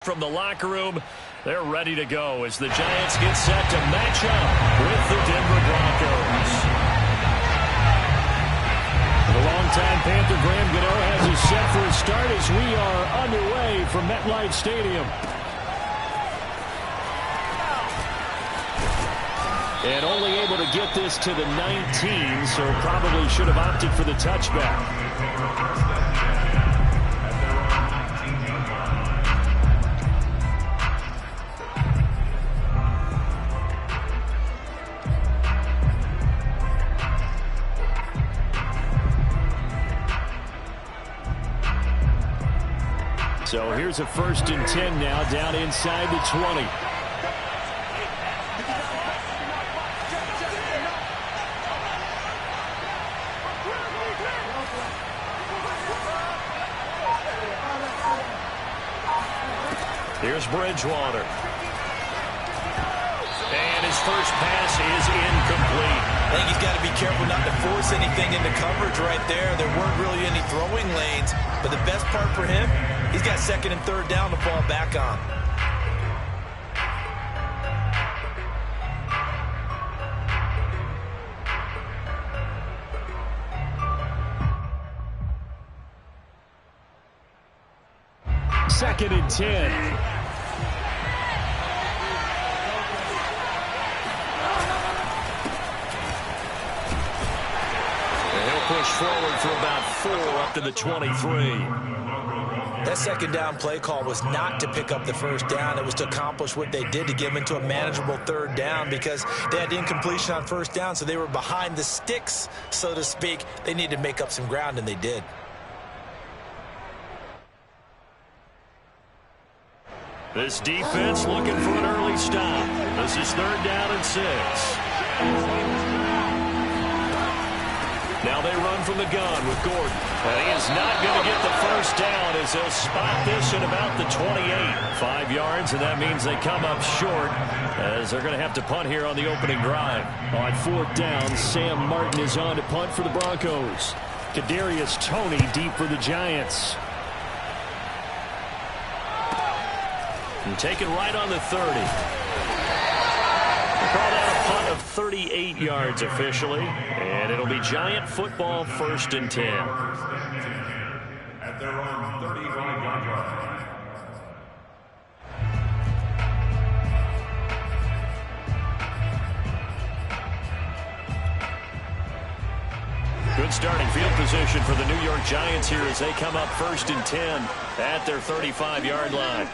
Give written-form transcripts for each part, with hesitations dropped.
From the locker room, they're ready to go as the Giants get set to match up with the Denver Broncos. The longtime Panther Graham Gano has us set for a start as we are underway from MetLife Stadium. And only able to get this to the 19, so probably should have opted for the touchback. So here's a 1st and 10 now, down inside the 20. Here's Bridgewater. And his first pass is incomplete. I think he's got to be careful not to force anything into coverage right there. There weren't really any throwing lanes, but the best part for him, he's got 2nd and 3rd down to fall back on. Second and 10. Push forward for about 4 up to the 23. That 2nd down play call was not to pick up the 1st down. It was to accomplish what they did to get them into a manageable 3rd down because they had incompletion on 1st down, so they were behind the sticks, so to speak. They needed to make up some ground, and they did. This defense looking for an early stop. This is 3rd down and 6. Now they run from the gun with Gordon. And he is not going to get the 1st down as they'll spot this at about the 28. 5 yards, and that means they come up short as they're going to have to punt here on the opening drive. On 4th down, Sam Martin is on to punt for the Broncos. Kadarius Toney deep for the Giants. And taken right on the 30. Called out a punt of 38 yards officially, and it'll be Giant football 1st and 10. At their own 35-yard line. Good starting field position for the New York Giants here as they come up 1st and 10 at their 35-yard line.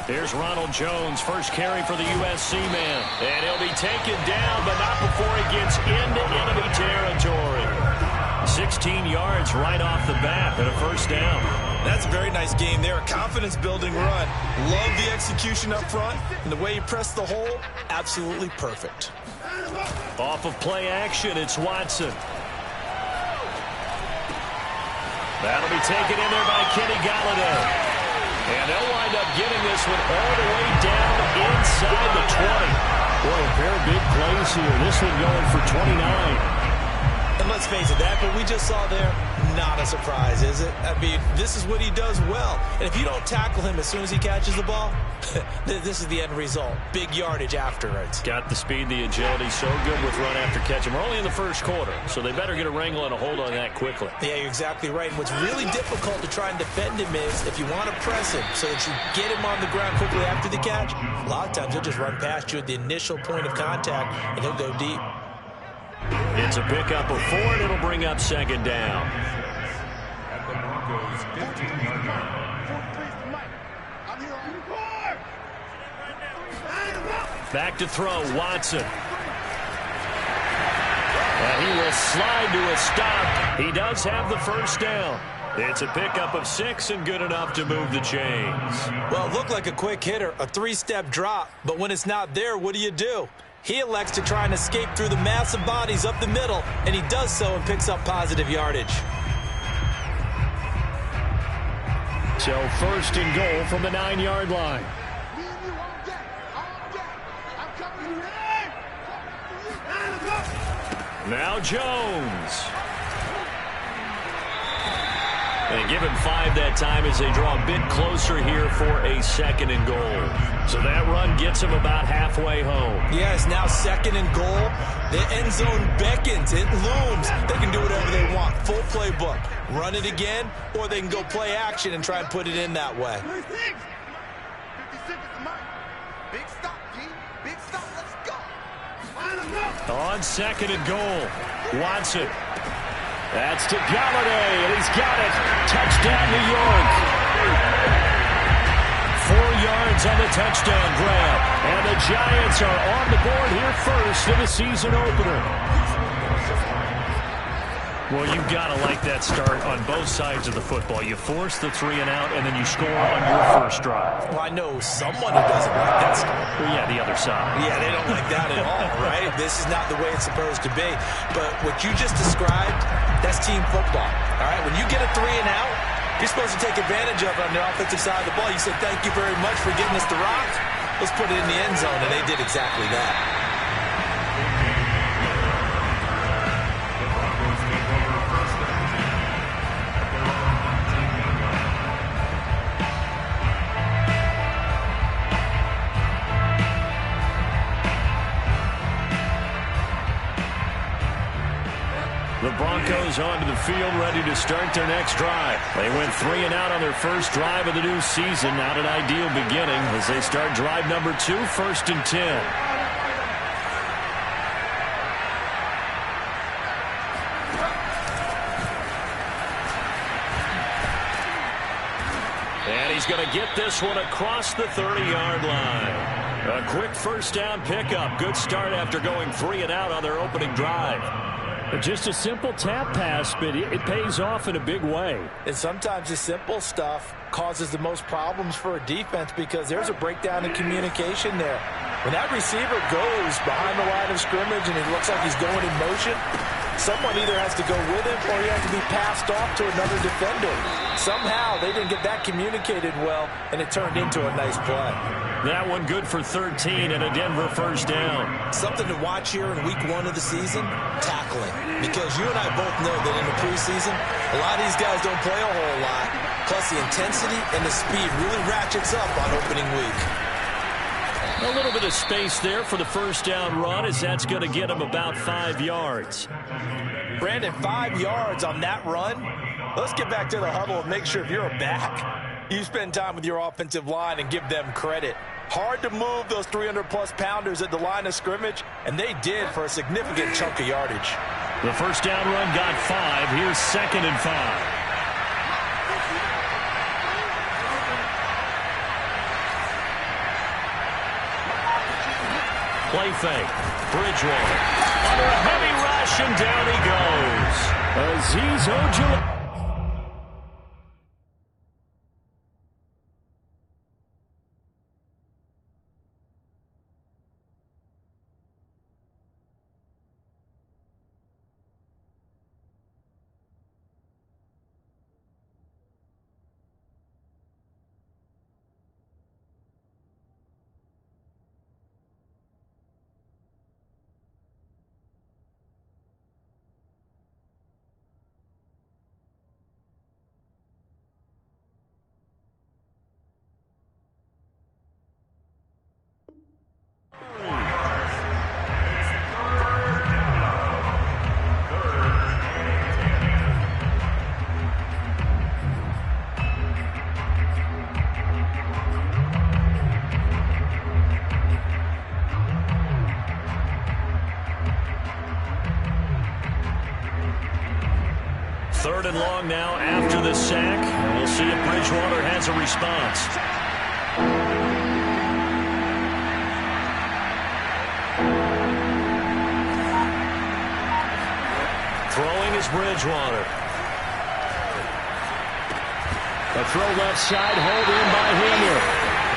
Here's Ronald Jones, first carry for the USC man. And he'll be taken down, but not before he gets into enemy territory. 16 yards right off the bat and a 1st down. That's a very nice game there. A confidence-building run. Love the execution up front. And the way he pressed the hole, absolutely perfect. Off of play action, it's Watson. That'll be taken in there by Kenny Golladay. And they'll wind up getting this one all the way down inside the 20. Boy, a pair of big plays here. This one going for 29. And let's face it, that what we just saw there, not a surprise, is it? I mean, this is what he does well. And if you don't tackle him as soon as he catches the ball, this is the end result. Big yardage afterwards. Got the speed, the agility, so good with run after catch. And we're only in the 1st quarter, so they better get a wrangle and a hold on that quickly. Yeah, you're exactly right. And what's really difficult to try and defend him is if you want to press him so that you get him on the ground quickly after the catch, a lot of times he'll just run past you at the initial point of contact, and he'll go deep. It's a pickup of 4, and it'll bring up 2nd down. At the Broncos 15-yard line. Back to throw, Watson. And he will slide to a stop. He does have the 1st down. It's a pickup of 6 and good enough to move the chains. Well, it looked like a quick hitter, a 3-step drop, but when it's not there, what do? He elects to try and escape through the massive bodies up the middle, and he does so and picks up positive yardage. So 1st and goal from the 9-yard line. Now Jones. And give him 5 that time as they draw a bit closer here for a 2nd and goal. So that run gets him about halfway home. Yeah, it's now 2nd and goal. The end zone beckons. It looms. They can do whatever they want. Full playbook. Run it again, or they can go play action and try and put it in that way. 56 is the mark. Big stop, G. Big stop. Let's go. On 2nd and goal. Watson. That's to Galladay, and he's got it. Touchdown, New York. 4 yards on the touchdown grab. And the Giants are on the board here first in the season opener. Well, you've got to like that start on both sides of the football. You force the 3 and out, and then you score on your first drive. Well, I know someone who doesn't like that start. Well, yeah, the other side. Yeah, they don't like that at all, right? This is not the way it's supposed to be. But what you just described, that's team football, all right? When you get a 3 and out, you're supposed to take advantage of it on the offensive side of the ball. You said, thank you very much for getting us the rock. Let's put it in the end zone, and they did exactly that. The Broncos onto the field, ready to start their next drive. They went 3 and out on their first drive of the new season. Not an ideal beginning as they start drive number 2, 1st and 10. And he's going to get this one across the 30-yard line. A quick first down pickup. Good start after going 3 and out on their opening drive. Just a simple tap pass, but it pays off in a big way. And sometimes the simple stuff causes the most problems for a defense because there's a breakdown in communication there. When that receiver goes behind the line of scrimmage and it looks like he's going in motion, someone either has to go with him or he has to be passed off to another defender. Somehow they didn't get that communicated well, and it turned into a nice play. That one good for 13 and a Denver first down. Something to watch here in week 1 of the season, tackling. Because you and I both know that in the preseason, a lot of these guys don't play a whole lot. Plus the intensity and the speed really ratchets up on opening week. A little bit of space there for the first down run as that's going to get him about 5 yards. Brandon, 5 yards on that run. Let's get back to the huddle and make sure if you're a back, you spend time with your offensive line and give them credit. Hard to move those 300-plus pounders at the line of scrimmage, and they did for a significant chunk of yardage. The first down run got 5. Here's 2nd and 5. Play fake. Bridgewater. Under a heavy rush, and down he goes. Azeez Ojulari. Third and long now after the sack. We'll see if Bridgewater has a response. Throwing is Bridgewater. A throw left side, hauled in by Hamler.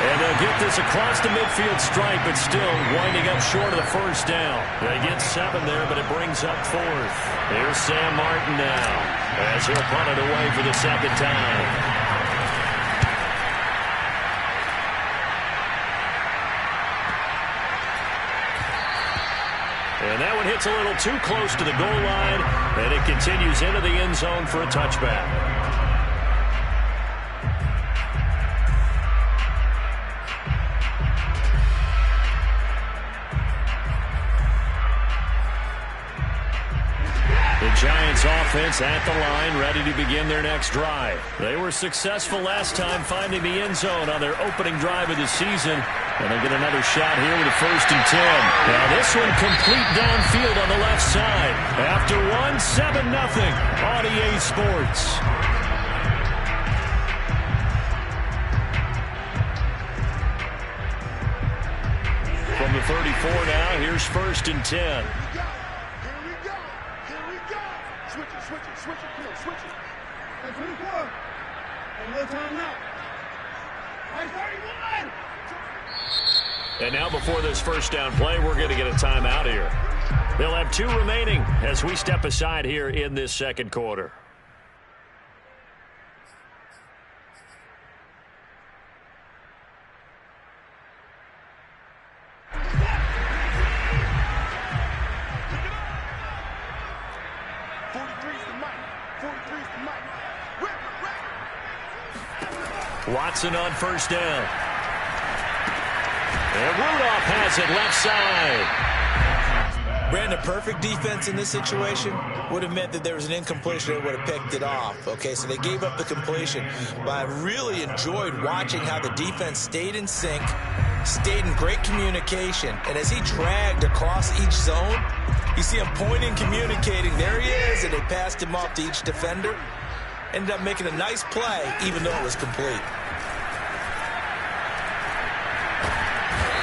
And they'll get this across the midfield stripe, but still winding up short of the first down. They get 7 there, but it brings up 4th. Here's Sam Martin now as he'll punt it away for the 2nd time. And that one hits a little too close to the goal line, and it continues into the end zone for a touchback. Giants at the line, ready to begin their next drive. They were successful last time finding the end zone on their opening drive of the season. And they get another shot here with a 1st and 10. Now this one complete downfield on the left side. After one, 7-0 on EA Sports. From the 34 now, here's 1st and 10. Here we go. Here we go. Switch it. Come on, switch it. Hey, 24. And no time out. Hey, 31. And now before this first down play, we're going to get a timeout here. They'll have 2 remaining as we step aside here in this second quarter. Watson on 1st down. And Rudolph has it left side. Brandon, perfect defense in this situation would have meant that there was an incompletion. They would have picked it off. Okay, so they gave up the completion. But I really enjoyed watching how the defense stayed in sync, stayed in great communication. And as he dragged across each zone, you see him pointing, communicating. There he is, and they passed him off to each defender. Ended up making a nice play, even though it was complete.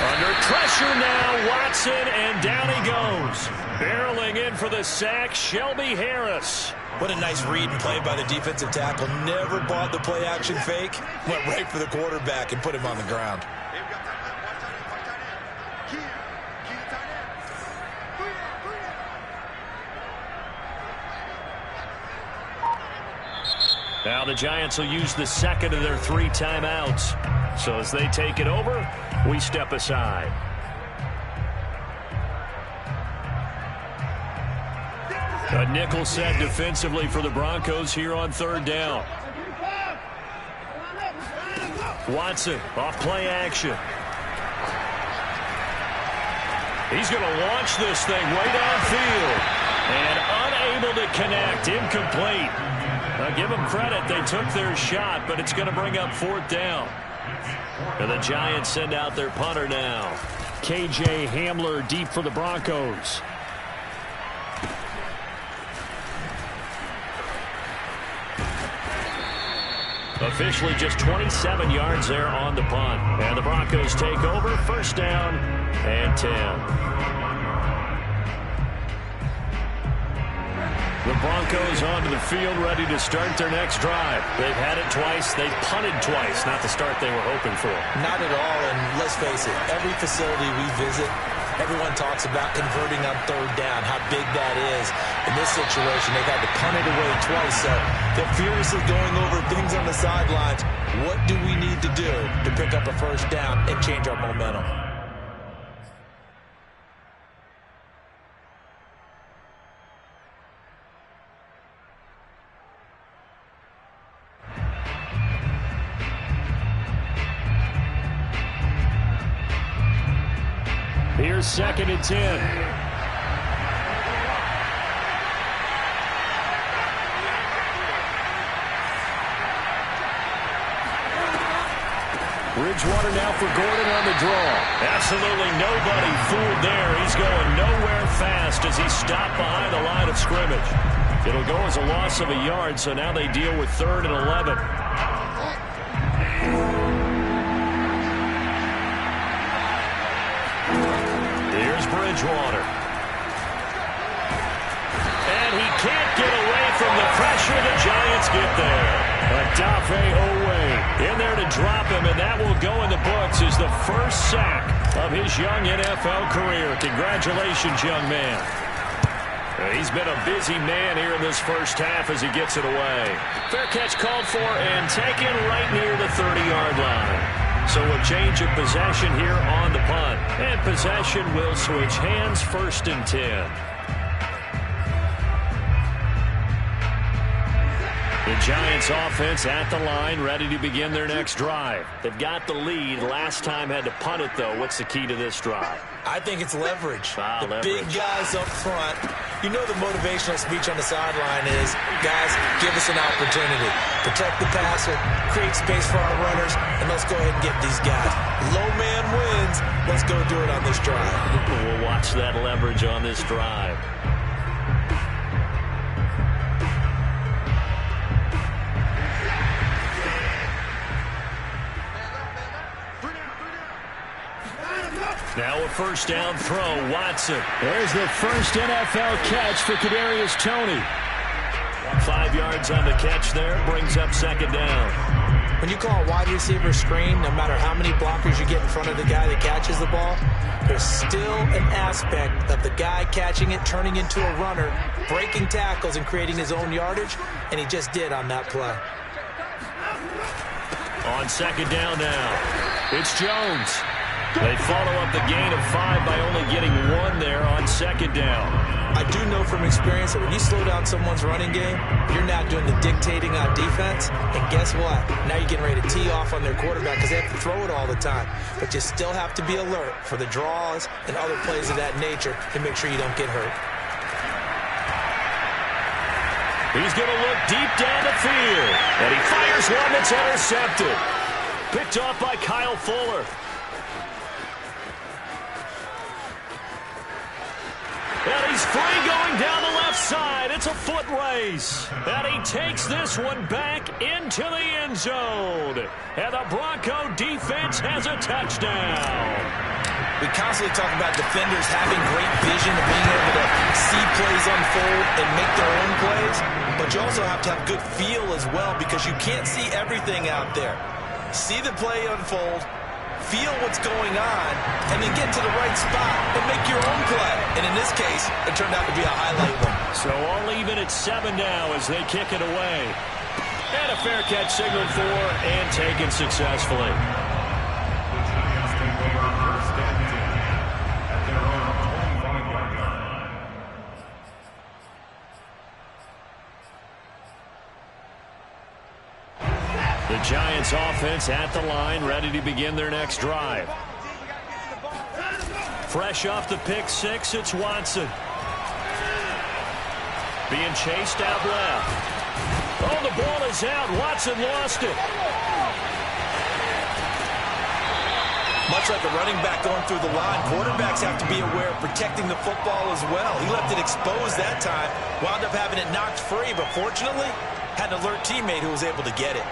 Under pressure now, Watson, and down he goes. Barreling in for the sack, Shelby Harris. What a nice read and play by the defensive tackle. Never bought the play-action fake. Went right for the quarterback and put him on the ground. Now the Giants will use the second of their 3 timeouts. So as they take it over, we step aside. A nickel set defensively for the Broncos here on 3rd down. Watson off play action. He's going to launch this thing way downfield. And unable to connect, incomplete. Now give them credit, they took their shot, but it's going to bring up 4th down. And the Giants send out their punter now. KJ Hamler deep for the Broncos. Officially just 27 yards there on the punt. And the Broncos take over, 1st down and 10. The Broncos onto the field, ready to start their next drive. They've had it twice. They've punted twice. Not the start they were hoping for. Not at all, and let's face it, every facility we visit, everyone talks about converting on 3rd down, how big that is. In this situation, they've had to punt it away twice, so they're furiously going over things on the sidelines. What do we need to do to pick up a 1st down and change our momentum? Here's 2nd and 10. Bridgewater now for Gordon on the draw. Absolutely nobody fooled there. He's going nowhere fast as he's stopped behind the line of scrimmage. It'll go as a loss of a yard, so now they deal with 3rd and 11. Bridgewater. And he can't get away from the pressure. The Giants get there. Odafe Oweh in there to drop him, and that will go in the books as the 1st sack of his young NFL career. Congratulations, young man. He's been a busy man here in this 1st half as he gets it away. Fair catch called for and taken right near the 30-yard line. So a change of possession here on the punt. And possession will switch hands, 1st and 10. The Giants offense at the line, ready to begin their next drive. They've got the lead. Last time had to punt it, though. What's the key to this drive? I think it's leverage. Leverage. Big guys up front. You know the motivational speech on the sideline is, guys, give us an opportunity. Protect the passer, create space for our runners, and let's go ahead and get these guys. Low man wins. Let's go do it on this drive. We'll watch that leverage on this drive. Now a first down throw, Watson. There's the first NFL catch for Kadarius Toney. 5 yards on the catch there, brings up second down. When you call a wide receiver screen, no matter how many blockers you get in front of the guy that catches the ball, there's still an aspect of the guy catching it, turning into a runner, breaking tackles and creating his own yardage, and he just did on that play. On second down now, it's Jones. They follow up the gain of 5 by only getting 1 there on second down. I do know from experience that when you slow down someone's running game, you're not doing the dictating on defense. And guess what? Now you're getting ready to tee off on their quarterback because they have to throw it all the time. But you still have to be alert for the draws and other plays of that nature to make sure you don't get hurt. He's going to look deep down the field. And he fires one that's intercepted. Picked off by Kyle Fuller. And he's free going down the left side. It's a foot race. And he takes this one back into the end zone. And the Bronco defense has a touchdown. We constantly talk about defenders having great vision and being able to see plays unfold and make their own plays. But you also have to have good feel as well because you can't see everything out there. See the play unfold, feel what's going on, and then get to the right spot and make your own play. And in this case, it turned out to be a highlight one. So all even at 7 now as they kick it away. And a fair catch signaled for and taken successfully. The Giants offense at the line, ready to begin their next drive. Fresh off the pick six, it's Watson. Being chased out left. Oh, the ball is out. Watson lost it. Much like a running back going through the line, quarterbacks have to be aware of protecting the football as well. He left it exposed that time, wound up having it knocked free, but fortunately, had an alert teammate who was able to get it.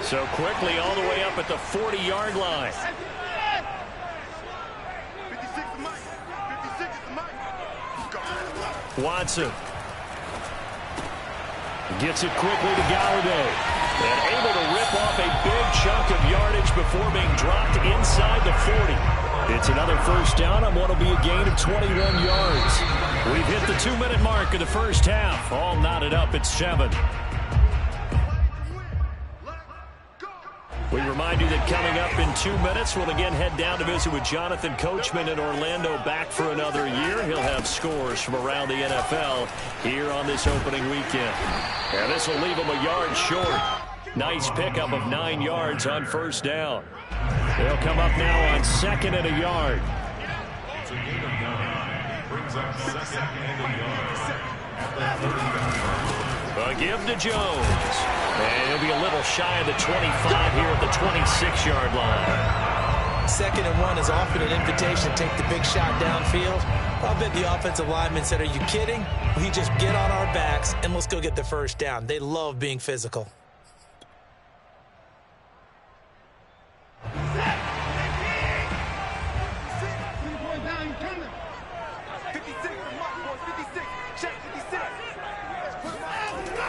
So quickly all the way up at the 40-yard line. 56 is Mike. 56 is Mike. Go. Watson. Gets it quickly to Galladay. And able to rip off a big chunk of yardage before being dropped inside the 40. It's another first down on what will be a gain of 21 yards. We've hit the 2-minute mark of the first half. All knotted up at 7. We remind you that coming up in 2 minutes, we'll again head down to visit with Jonathan Coachman in Orlando, back for another year. He'll have scores from around the NFL here on this opening weekend. And this will leave him a yard short. Nice pickup of 9 yards on first down. They'll come up now on 2nd and a yard. It's a gain of 9. Brings up 2nd and a yard at the 30-yard line. A give to Jones. And he'll be a little shy of the 25 here at the 26-yard line. 2nd and 1 is often an invitation to take the big shot downfield. I'll bet the offensive lineman said, are you kidding? We just get on our backs and let's go get the first down. They love being physical.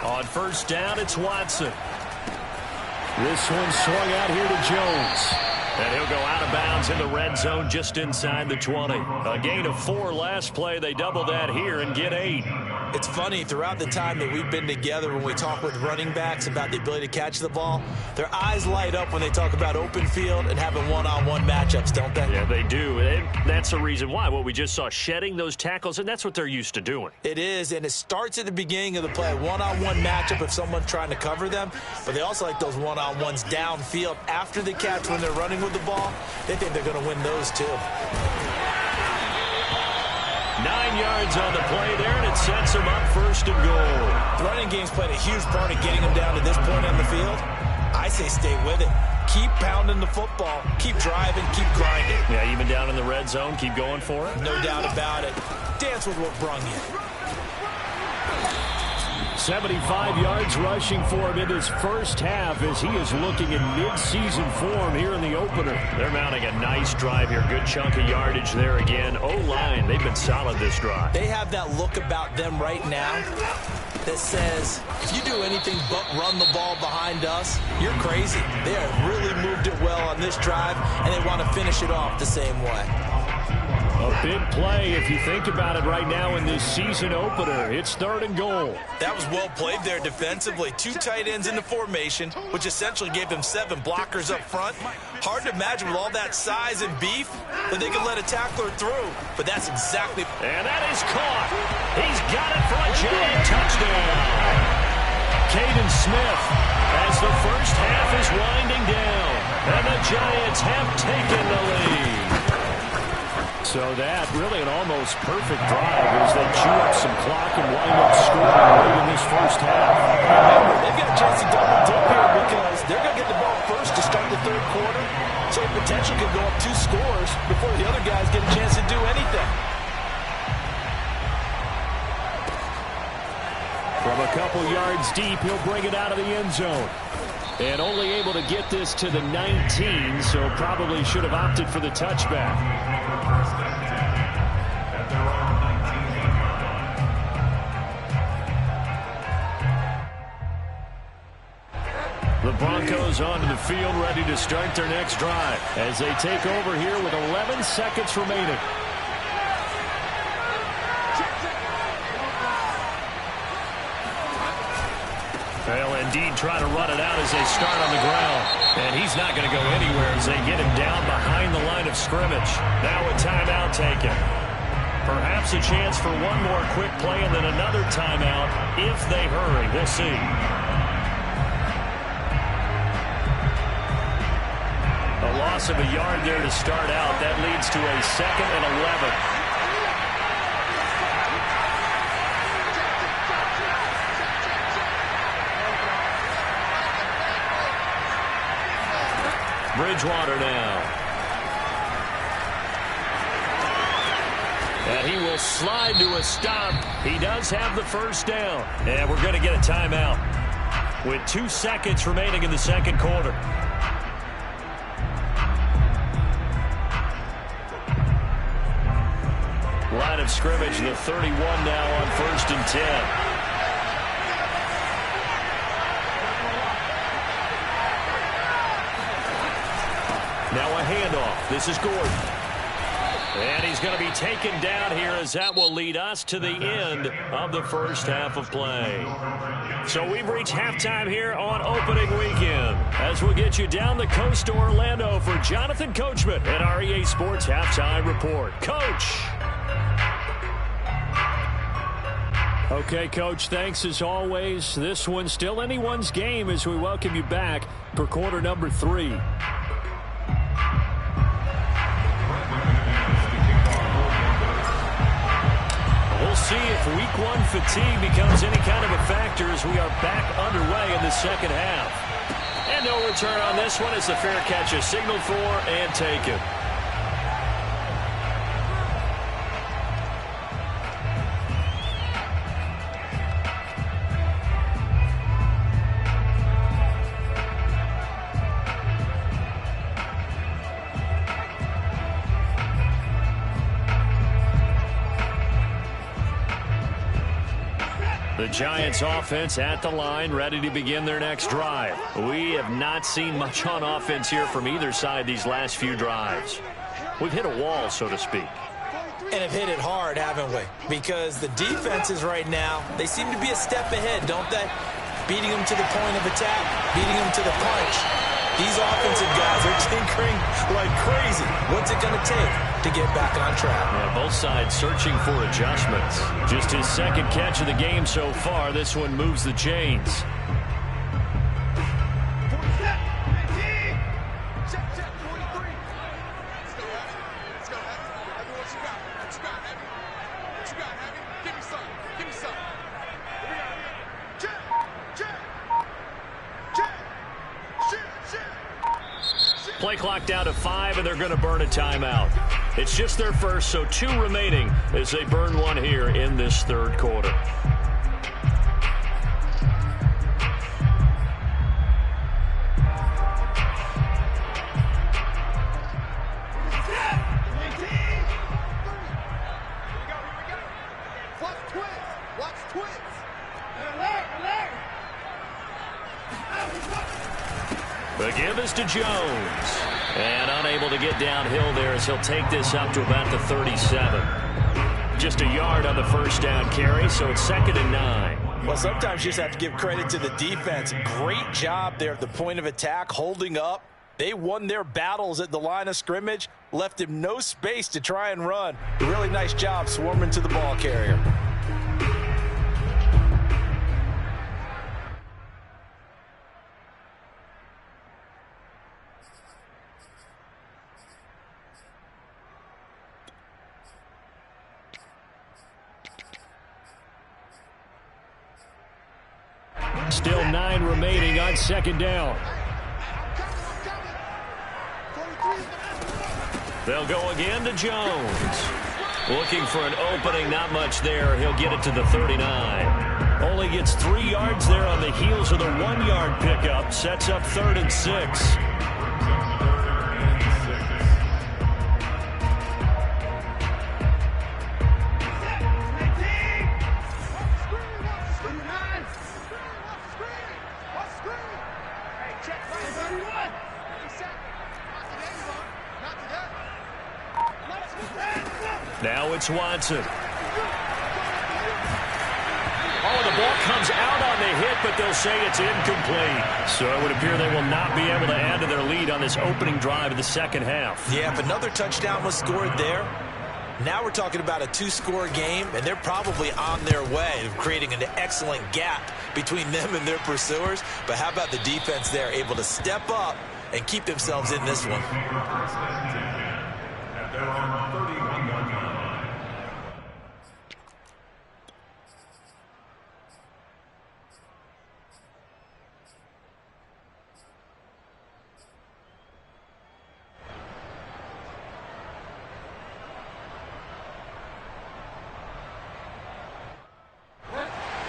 On first down, it's Watson. This one swung out here to Jones. And he'll go out of bounds in the red zone just inside the 20. A gain of 4 last play. They double that here and get 8. It's funny, throughout the time that we've been together, when we talk with running backs about the ability to catch the ball, their eyes light up when they talk about open field and having one-on-one matchups, don't they? Yeah, they do. And that's the reason why. What we just saw, shedding those tackles, and that's what they're used to doing. It is, and it starts at the beginning of the play, one-on-one matchup if someone's trying to cover them, but they also like those one-on-ones downfield after the catch when they're running with the ball. They think they're going to win those too. 9 yards on the play there, and it sets them up first and goal. The running game's played a huge part of getting them down to this point on the field. I say stay with it. Keep pounding the football. Keep driving. Keep grinding. Yeah, even down in the red zone, keep going for it. No doubt about it. Dance with what brung you. 75 yards rushing for him in his first half as he is looking in mid-season form here in the opener. They're mounting a nice drive here. Good chunk of yardage there again. O-line, they've been solid this drive. They have that look about them right now that says, if you do anything but run the ball behind us, you're crazy. They have really moved it well on this drive, and they want to finish it off the same way. A big play if you think about it right now in this season opener. It's 3rd and goal. That was well played there defensively. 2 tight ends in the formation, which essentially gave them 7 blockers up front. Hard to imagine with all that size and beef that they could let a tackler through, but that's exactly. And that is caught. He's got it for a Giant touchdown. Caden Smith as the first half is winding down, and the Giants have taken the lead. So that really an almost perfect drive as they chew up some clock and wind up scoring late in this first half. Remember, they've got a chance to double dip here because they're going to get the ball first to start the 3rd quarter. So the potential could go up 2 scores before the other guys get a chance to do anything. From a couple yards deep, he'll bring it out of the end zone. And only able to get this to the 19, so probably should have opted for the touchback. The Broncos onto the field, ready to start their next drive as they take over here with 11 seconds remaining. They'll indeed try to run it out as they start on the ground. And he's not going to go anywhere as they get him down behind the line of scrimmage. Now a timeout taken. Perhaps a chance for one more quick play and then another timeout if they hurry. We'll see. A loss of a yard there to start out. That leads to a 2nd and 11. Bridgewater now. And he will slide to a stop. He does have the first down. And we're going to get a timeout with 2 seconds remaining in the 2nd quarter. Line of scrimmage, the 31 now on 1st and 10. Now a handoff. This is Gordon. And he's going to be taken down here as that will lead us to the end of the first half of play. So we've reached halftime here on opening weekend as we'll get you down the coast to Orlando for Jonathan Coachman at our EA Sports Halftime Report. Coach. Okay, Coach, thanks as always. This one's still anyone's game as we welcome you back for quarter number 3. We'll see if week 1 fatigue becomes any kind of a factor as we are back underway in the 2nd half. And no return on this one as the fair catch is signaled for and taken. The Giants offense at the line, ready to begin their next drive. We have not seen much on offense here from either side these last few drives. We've hit a wall, so to speak. And have hit it hard, haven't we? Because the defenses right now, they seem to be a step ahead, don't they? Beating them to the point of attack, beating them to the punch. These offensive guys are tinkering like crazy. What's it going to take to get back on track? Yeah, both sides searching for adjustments. Just his second catch of the game so far. This one moves the chains. Play clock down to 5, and they're going to burn a timeout. It's just their first, so 2 remaining as they burn one here in this third quarter. The give is to Jones. And unable to get downhill there as he'll take this up to about the 37. Just a yard on the first down carry, so it's 2nd and 9. Well, sometimes you just have to give credit to the defense. Great job there at the point of attack, holding up. They won their battles at the line of scrimmage, left him no space to try and run. A really nice job swarming to the ball carrier. Still 9 remaining on 2nd down. They'll go again to Jones. Looking for an opening, not much there. He'll get it to the 39. Only gets 3 yards there on the heels of the 1-yard pickup. Sets up 3rd and 6. Now it's Watson. Oh, the ball comes out on the hit, but they'll say it's incomplete. So it would appear they will not be able to add to their lead on this opening drive of the second half. Yeah, if another touchdown was scored there, now we're talking about a 2-score game, and they're probably on their way of creating an excellent gap between them and their pursuers. But how about the defense there, able to step up and keep themselves in this one? And they're on 31-yard line.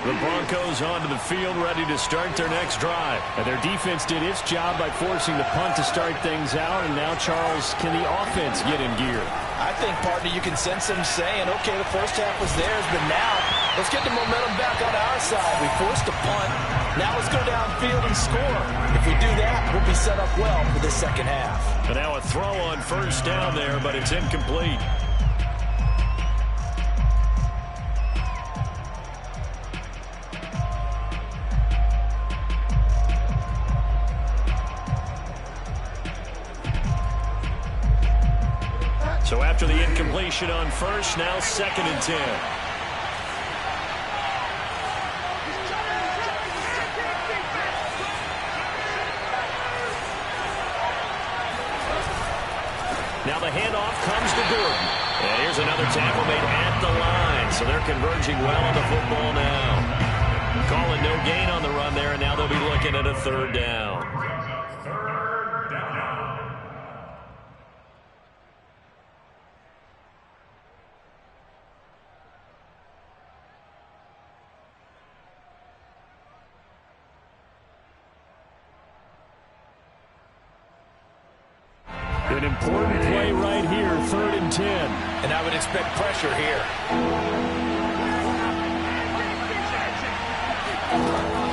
The Broncos onto the field, ready to start their next drive. And their defense did its job by forcing the punt to start things out. And now, Charles, can the offense get in gear? I think, partner, you can sense them saying, okay, the first half was theirs, but now let's get the momentum back on our side. We forced a punt. Now let's go downfield and score. If we do that, we'll be set up well for the second half. And now a throw on first down there, but it's incomplete. So after the incompletion on first, now 2nd and 10. Now the handoff comes to Gordon. And here's another tackle made at the line. So they're converging well on the football now. Calling no gain on the run there, and now they'll be looking at a 3rd down. An important play right here, 3rd and 10. And I would expect pressure here.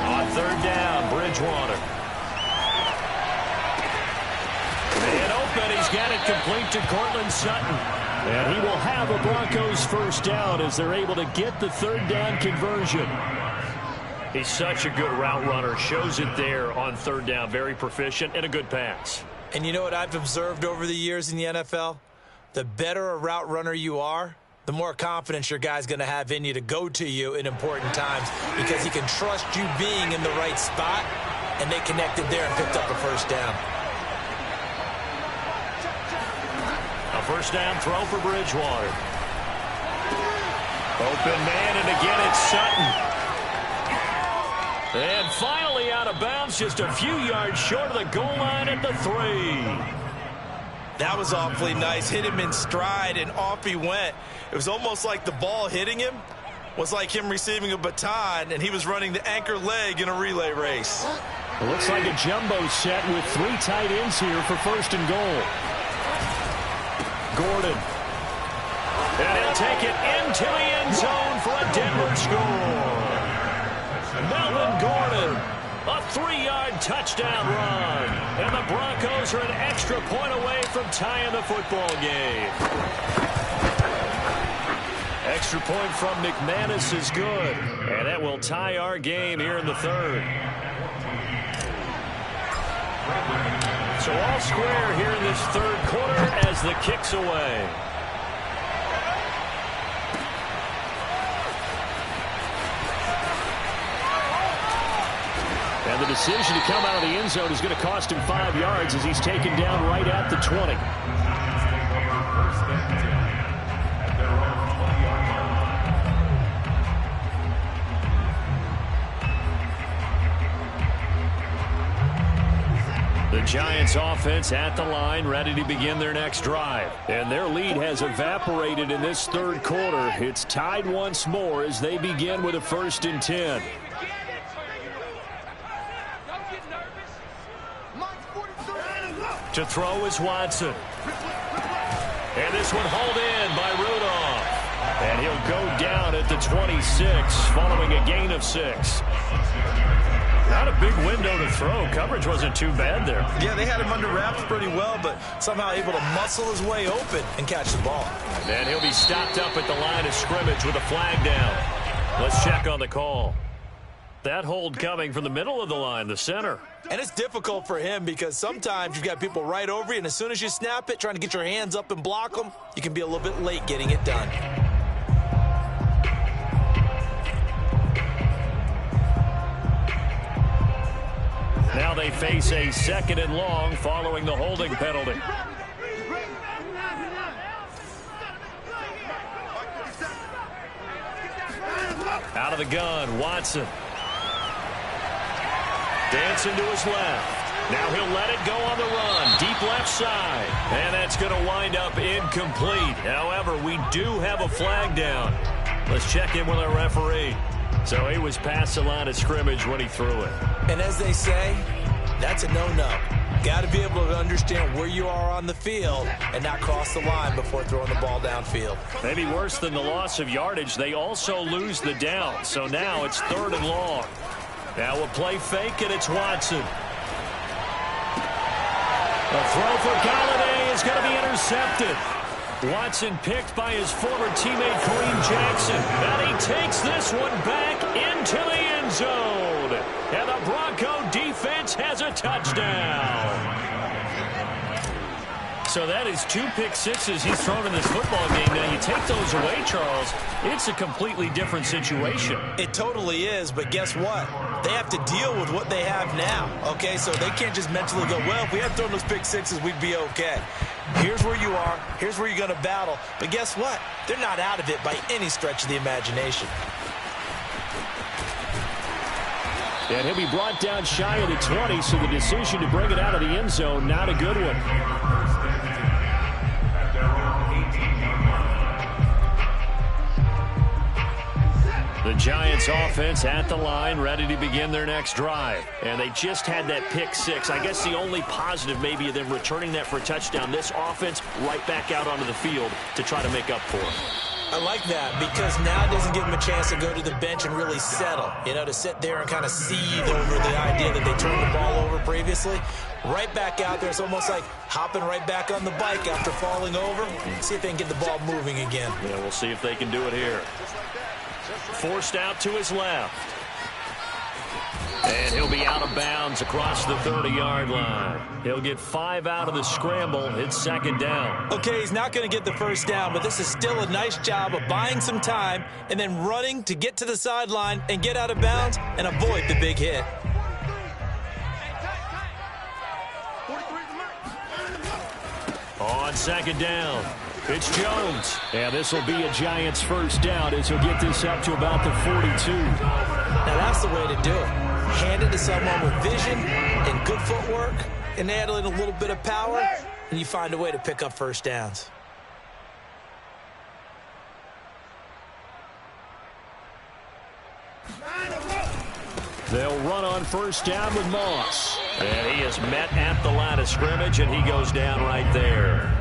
On 3rd down, Bridgewater. Man open, he's got it complete to Cortland Sutton. And he will have a Broncos first down as they're able to get the third down conversion. He's such a good route runner. Shows it there on third down. Very proficient and a good pass. And you know what I've observed over the years in the NFL? The better a route runner you are, the more confidence your guy's going to have in you to go to you in important times because he can trust you being in the right spot, and they connected there and picked up a first down. A first down throw for Bridgewater. Open man, and again it's Sutton. And finally out of bounds, just a few yards short of the goal line at the 3. That was awfully nice. Hit him in stride, and off he went. It was almost like the ball hitting him was like him receiving a baton, and he was running the anchor leg in a relay race. It looks like a jumbo set with 3 tight ends here for first and goal. Gordon. And he'll take it into the end zone for a Denver score. Melvin Gordon, a 3-yard touchdown run. And the Broncos are an extra point away from tying the football game. Extra point from McManus is good. And that will tie our game here in the third. So all square here in this third quarter as the kick's away. And the decision to come out of the end zone is going to cost him 5 yards as he's taken down right at the 20. The Giants offense at the line, ready to begin their next drive. And their lead has evaporated in this third quarter. It's tied once more as they begin with a 1st and 10. To throw is Watson. And this one hauled in by Rudolph. And he'll go down at the 26 following a gain of 6. Not a big window to throw. Coverage wasn't too bad there. Yeah, they had him under wraps pretty well, but somehow able to muscle his way open and catch the ball. And he'll be stopped up at the line of scrimmage with a flag down. Let's check on the call. That hold coming from the middle of the line, the center. And it's difficult for him because sometimes you've got people right over you, and as soon as you snap it, trying to get your hands up and block them, you can be a little bit late getting it done. Now they face a 2nd and long following the holding penalty. Out of the gun, Watson. Dancing to his left. Now he'll let it go on the run. Deep left side. And that's going to wind up incomplete. However, we do have a flag down. Let's check in with our referee. So he was past the line of scrimmage when he threw it. And as they say, that's a no-no. Got to be able to understand where you are on the field and not cross the line before throwing the ball downfield. Maybe worse than the loss of yardage, they also lose the down. So now it's 3rd and long. Now a play fake, and it's Watson. The throw for Galladay is going to be intercepted. Watson picked by his former teammate Kareem Jackson. And he takes this one back into the end zone. And the Bronco defense has a touchdown. So that is 2 pick sixes he's thrown in this football game. Now, you take those away, Charles, it's a completely different situation. It totally is, but guess what? They have to deal with what they have now, okay? So they can't just mentally go, well, if we had thrown those pick sixes, we'd be okay. Here's where you are. Here's where you're going to battle. But guess what? They're not out of it by any stretch of the imagination. And he'll be brought down shy of the 20, so the decision to bring it out of the end zone, not a good one. The Giants offense at the line, ready to begin their next drive. And they just had that pick 6. I guess the only positive maybe of them returning that for a touchdown. This offense right back out onto the field to try to make up for it. I like that because now it doesn't give them a chance to go to the bench and really settle, to sit there and kind of seethe over the idea that they turned the ball over previously. Right back out there. It's almost like hopping right back on the bike after falling over. See if they can get the ball moving again. Yeah, we'll see if they can do it here. Forced out to his left. And he'll be out of bounds across the 30-yard line. He'll get 5 out of the scramble. It's second down. Okay, he's not going to get the first down, but this is still a nice job of buying some time and then running to get to the sideline and get out of bounds and avoid the big hit. On second down, it's Jones. And this will be a Giants first down as he'll get this up to about the 42. Now that's the way to do it. Hand it to someone with vision and good footwork and add in a little bit of power, and you find a way to pick up first downs. They'll run on first down with Moss. And he is met at the line of scrimmage, and he goes down right there.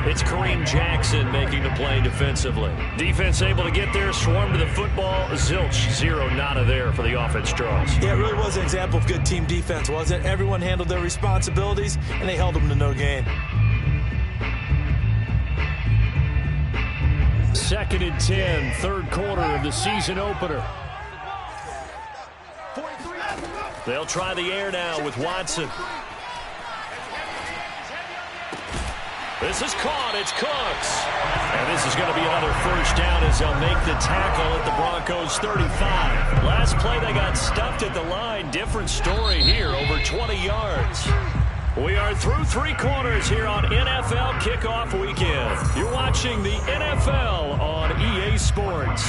It's Kareem Jackson making the play defensively. Defense able to get there, swarm to the football. Zilch, 0, nada there for the offense draws. Yeah, it really was an example of good team defense, wasn't it? Everyone handled their responsibilities, and they held them to no gain. Second and 10, third quarter of the season opener. They'll try the air now with Watson. This is caught. It's Cooks. And this is going to be another first down as they'll make the tackle at the Broncos' 35. Last play, they got stuffed at the line. Different story here, over 20 yards. We are through 3 quarters here on NFL Kickoff Weekend. You're watching the NFL on EA Sports.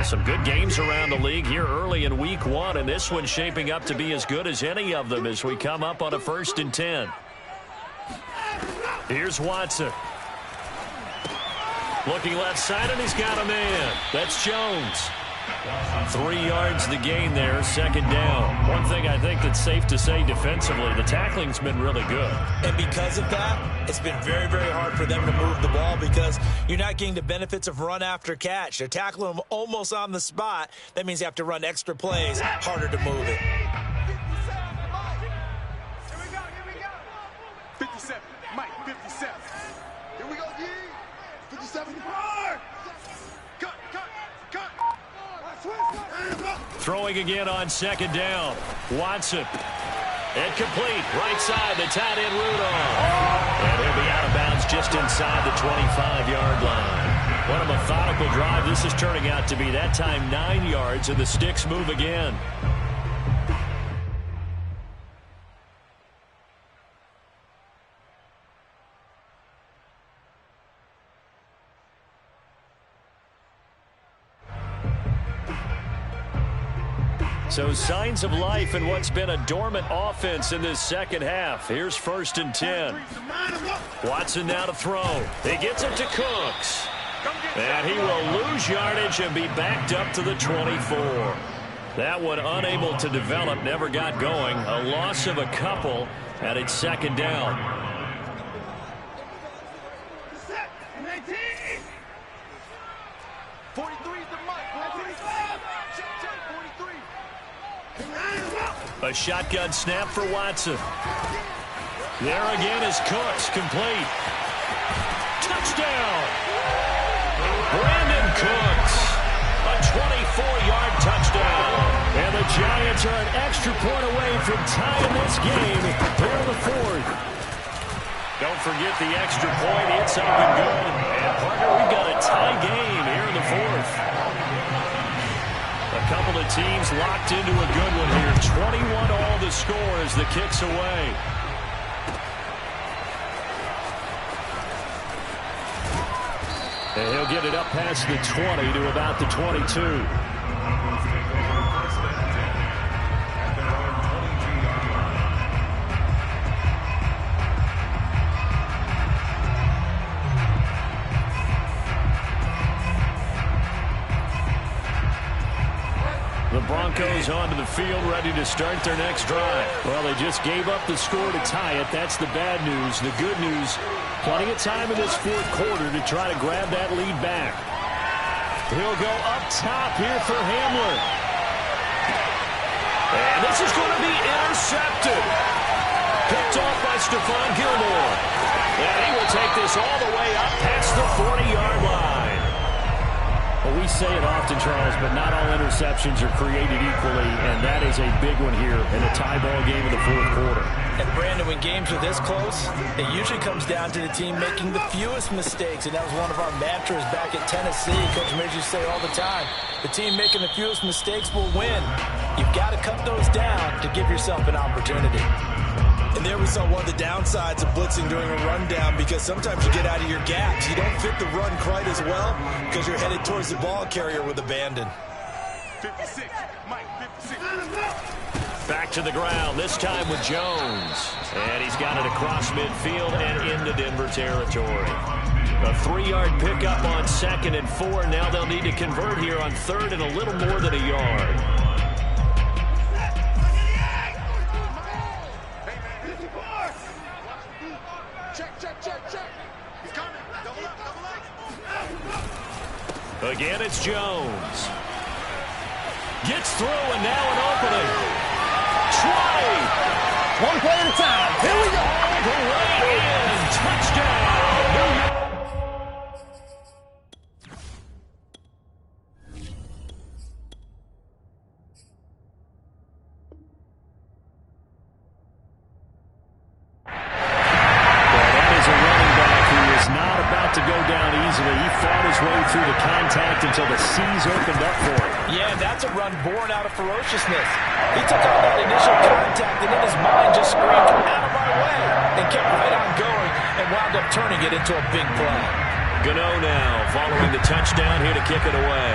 Some good games around the league here early in week 1, and this one's shaping up to be as good as any of them as we come up on a 1st and 10. Here's Watson. Looking left side, and he's got a man. That's Jones. 3 yards the gain there, second down. One thing I think that's safe to say defensively, the tackling's been really good. And because of that, it's been very, very hard for them to move the ball because you're not getting the benefits of run after catch. They're tackling them almost on the spot. That means you have to run extra plays, harder to move it. 57, Mike, 57. Here we go, G. 57. Throwing again on second down. Watson. Incomplete. Right side, the tight end Rudolph. And he'll be out of bounds just inside the 25-yard line. What a methodical drive this is turning out to be. That time 9 yards, and the sticks move again. So signs of life in what's been a dormant offense in this second half. Here's 1st and 10. Watson now to throw. He gets it to Cooks. And he will lose yardage and be backed up to the 24. That one unable to develop, never got going. A loss of a couple, and it's second down. 43 is the mic. A shotgun snap for Watson. There again is Cooks, complete. Touchdown! Brandon Cooks, a 24-yard touchdown. And the Giants are an extra point away from tying this game here in the 4th. Don't forget the extra point. It's up and good. And, partner, we've got a tie game here in the 4th. A couple of teams locked into a good one here. 21 all the score as the kick's away. And he'll get it up past the 20 to about the 22. The Broncos onto the field, ready to start their next drive. Well, they just gave up the score to tie it. That's the bad news. The good news, plenty of time in this fourth quarter to try to grab that lead back. He'll go up top here for Hamler. And this is going to be intercepted. Picked off by Stephon Gilmore. And he will take this all the way up past the 40-yard line. Well, we say it often, Charles, but not all interceptions are created equally, and that is a big one here in a tie ball game in the fourth quarter. And, Brandon, when games are this close, it usually comes down to the team making the fewest mistakes, and that was one of our mantras back at Tennessee. Coach Midge used to say all the time, the team making the fewest mistakes will win. You've got to cut those down to give yourself an opportunity. And there we saw one of the downsides of blitzing during a rundown, because sometimes you get out of your gaps. You don't fit the run quite as well because you're headed towards the ball carrier with abandon. 56, Mike, 56. Back to the ground, this time with Jones. And he's got it across midfield and into Denver territory. A 3-yard pickup on 2nd and 4. Now they'll need to convert here on 3rd and a little more than a yard. Check. He's coming. Double up. Again, it's Jones. Gets through, and now an opening. Try. One play at a time. Here we go. All the way in. Touchdown. To go down easily. He fought his way through the contact until the seas opened up for him. Yeah, that's a run born out of ferociousness. He took on that initial contact, and then his mind just screamed, out of my way, and kept right on going and wound up turning it into a big play. Gano now following the touchdown here to kick it away.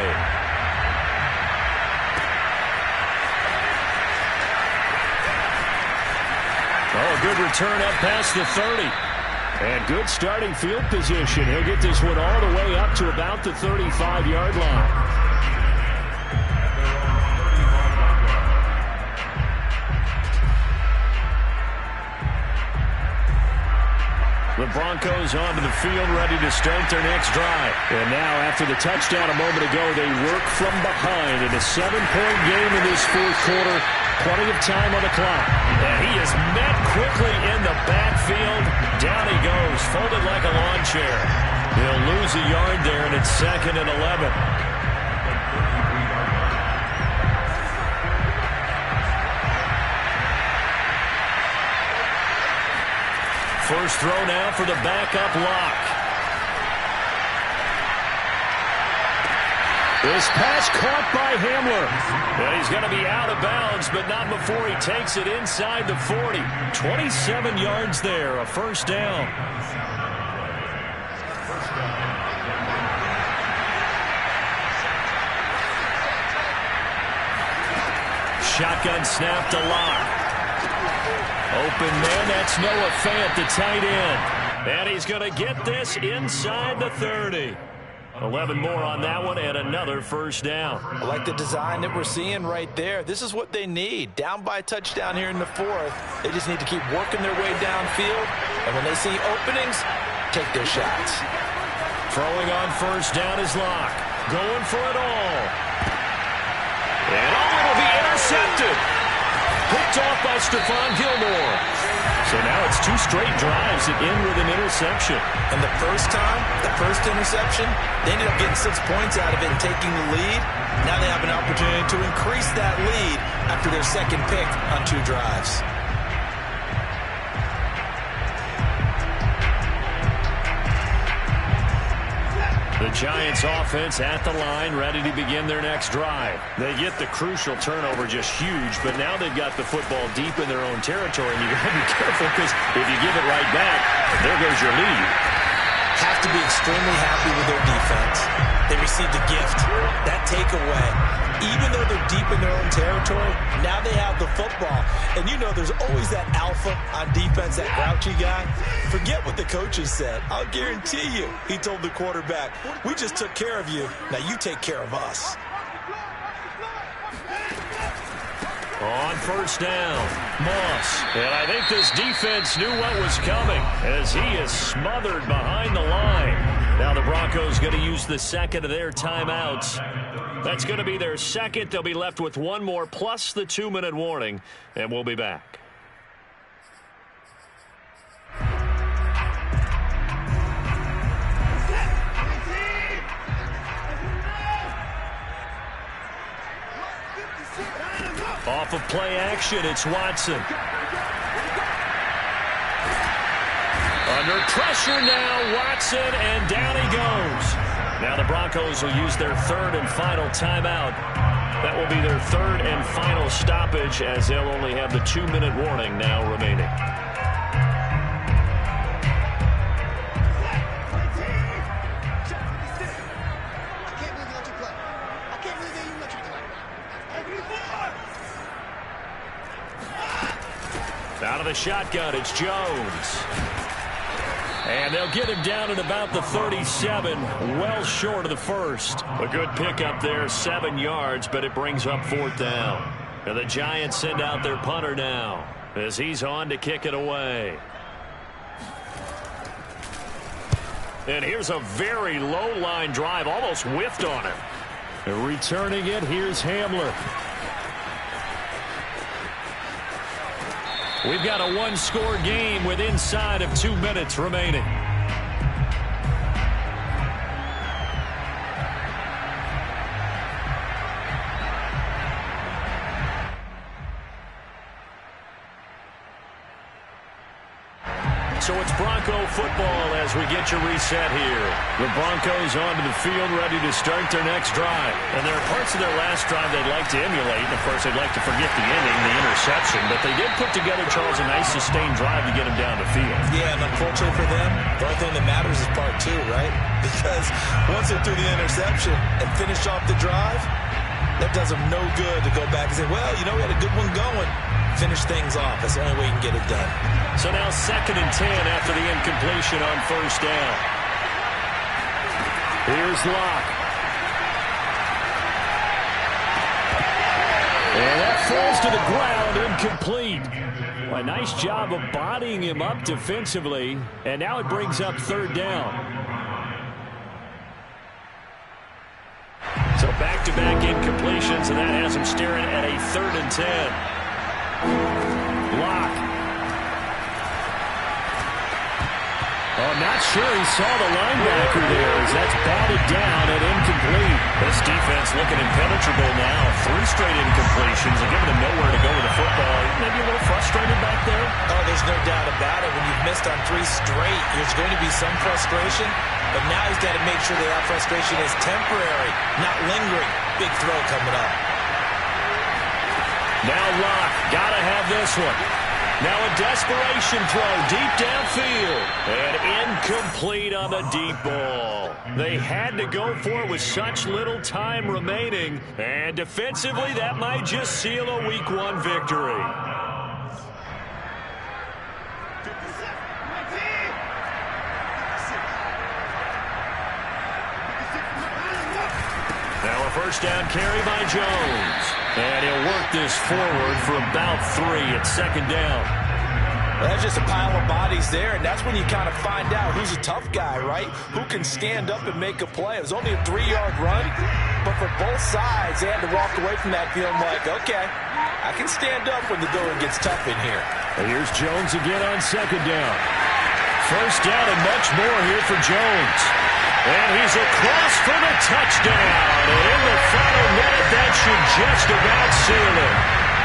Oh, good return up past the 30. And good starting field position. He'll get this one all the way up to about the 35-yard line. The Broncos onto the field, ready to start their next drive. And now, after the touchdown a moment ago, they work from behind in a 7-point game in this fourth quarter. Plenty of time on the clock. And he is met quickly in the backfield. Down he goes, folded like a lawn chair. He'll lose a yard there, and it's 2nd and 11. First throw now for the backup lock. This pass caught by Hamler. And he's going to be out of bounds, but not before he takes it inside the 40. 27 yards there, a first down. Shotgun snap to Lock. Open man, that's Noah Fant, the tight end. And he's going to get this inside the 30. 11 more on that one, and another first down. I like the design that we're seeing right there. This is what they need. Down by a touchdown here in the 4th. They just need to keep working their way downfield. And when they see openings, take their shots. Throwing on first down is Lock. Going for it all. And it'll be intercepted. Picked off by Stephon Gilmore. So now it's 2 straight drives that end with an interception. And the first interception, they ended up getting 6 points out of it and taking the lead. Now they have an opportunity to increase that lead after their second pick on 2 drives. The Giants offense at the line, ready to begin their next drive. They get the crucial turnover, just huge, but now they've got the football deep in their own territory, and you've got to be careful because if you give it right back, there goes your lead. Have to be extremely happy with their defense. They received a gift. That takeaway, even though they're deep in their own territory, now they have the football. And you know there's always that alpha on defense, that grouchy guy. Forget what the coaches said. I'll guarantee you, he told the quarterback, we just took care of you. Now you take care of us. On first down, Moss. And I think this defense knew what was coming as he is smothered behind the line. Now the Broncos going to use the second of their timeouts. That's going to be their second. They'll be left with one more plus the 2-minute warning, and we'll be back. Off of play action, it's Watson. Under pressure now, Watson, and down he goes. Now the Broncos will use their third and final timeout. That will be their third and final stoppage as they'll only have the 2-minute warning now remaining. Out of the shotgun, it's Jones. And they'll get him down at about the 37, well short of the first. A good pickup there, 7 yards, but it brings up fourth down. And the Giants send out their punter now as he's on to kick it away. And here's a very low-line drive, almost whiffed on him. And returning it, here's Hamler. We've got a one-score game with inside of 2 minutes remaining. So it's Bronco football as we get your reset here. The Broncos onto the field ready to start their next drive. And there are parts of their last drive they'd like to emulate. And, of course, they'd like to forget the inning, the interception. But they did put together, Charles, a nice sustained drive to get them down the field. Yeah, and unfortunately for them, the only thing that matters is part two, right? Because once they threw the interception and finished off the drive, that does them no good to go back and say, well, you know, we had a good one going. Finish things off. That's the only way you can get it done. So now 2nd and 10 after the incompletion on first down. Here's Locke. And that falls to the ground, incomplete. Well, a nice job of bodying him up defensively. And now it brings up third down. So back-to-back incompletions, and that has him staring at a 3rd and 10. Locke. Oh, not sure he saw the linebacker there as that's batted down and incomplete. This defense looking impenetrable now. 3 straight incompletions and giving them nowhere to go with the football. Maybe a little frustrated back there? Oh, there's no doubt about it. When you've missed on 3 straight, there's going to be some frustration. But now he's got to make sure that frustration is temporary, not lingering. Big throw coming up. Now Locke, gotta have this one. Now a desperation throw deep downfield. And incomplete on the deep ball. They had to go for it with such little time remaining. And defensively, that might just seal a Week 1 victory. Now a first down carry by Jones. And he'll work this forward for about 3 at 2nd down. Well, that's just a pile of bodies there, and that's when you kind of find out who's a tough guy, right? Who can stand up and make a play. It was only a 3-yard run, but for both sides, they had to walk away from that feeling like, okay, I can stand up when the going gets tough in here. And here's Jones again on 2nd down. First down and much more here for Jones. And he's across for the touchdown. And in the final minute, that should just about seal it.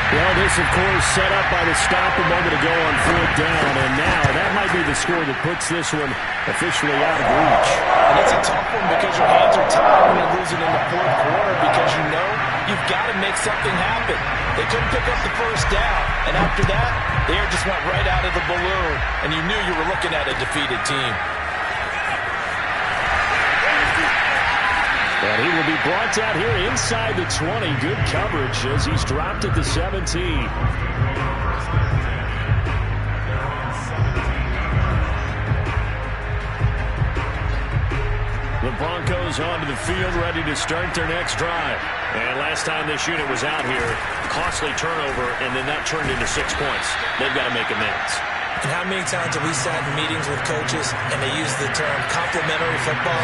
Well, this, of course, set up by the stop a moment ago on 4th down. And now that might be the score that puts this one officially out of reach. And it's a tough one because your hands are tied when you're losing in the 4th quarter because you know you've got to make something happen. They couldn't pick up the first down. And after that, the air just went right out of the balloon. And you knew you were looking at a defeated team. And he will be brought out here inside the 20. Good coverage as he's dropped at the 17. The Broncos onto the field, ready to start their next drive. And last time this unit was out here, costly turnover, and then that turned into 6 points. They've got to make amends. And how many times have we sat in meetings with coaches and they use the term complementary football?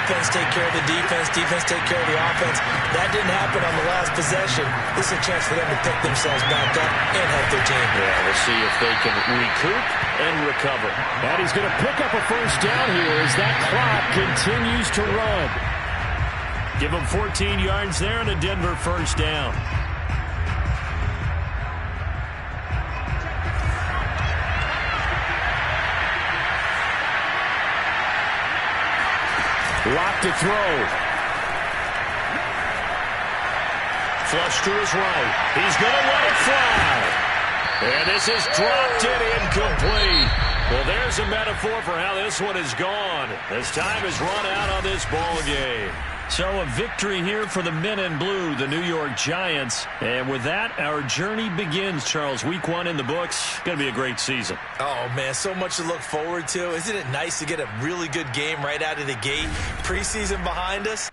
Offense take care of the defense, defense take care of the offense. That didn't happen on the last possession. This is a chance for them to pick themselves back up and help their team. Yeah, we'll see if they can recoup and recover. And he's going to pick up a first down here as that clock continues to run. Give him 14 yards there and a Denver first down. Lock to throw. Flush to his right. He's going to let it fly. And this is dropped in incomplete. Well, there's a metaphor for how this one is gone as time has run out on this ball game. So a victory here for the men in blue, the New York Giants. And with that, our journey begins, Charles. Week 1 in the books. Going to be a great season. Oh, man, so much to look forward to. Isn't it nice to get a really good game right out of the gate? Preseason behind us.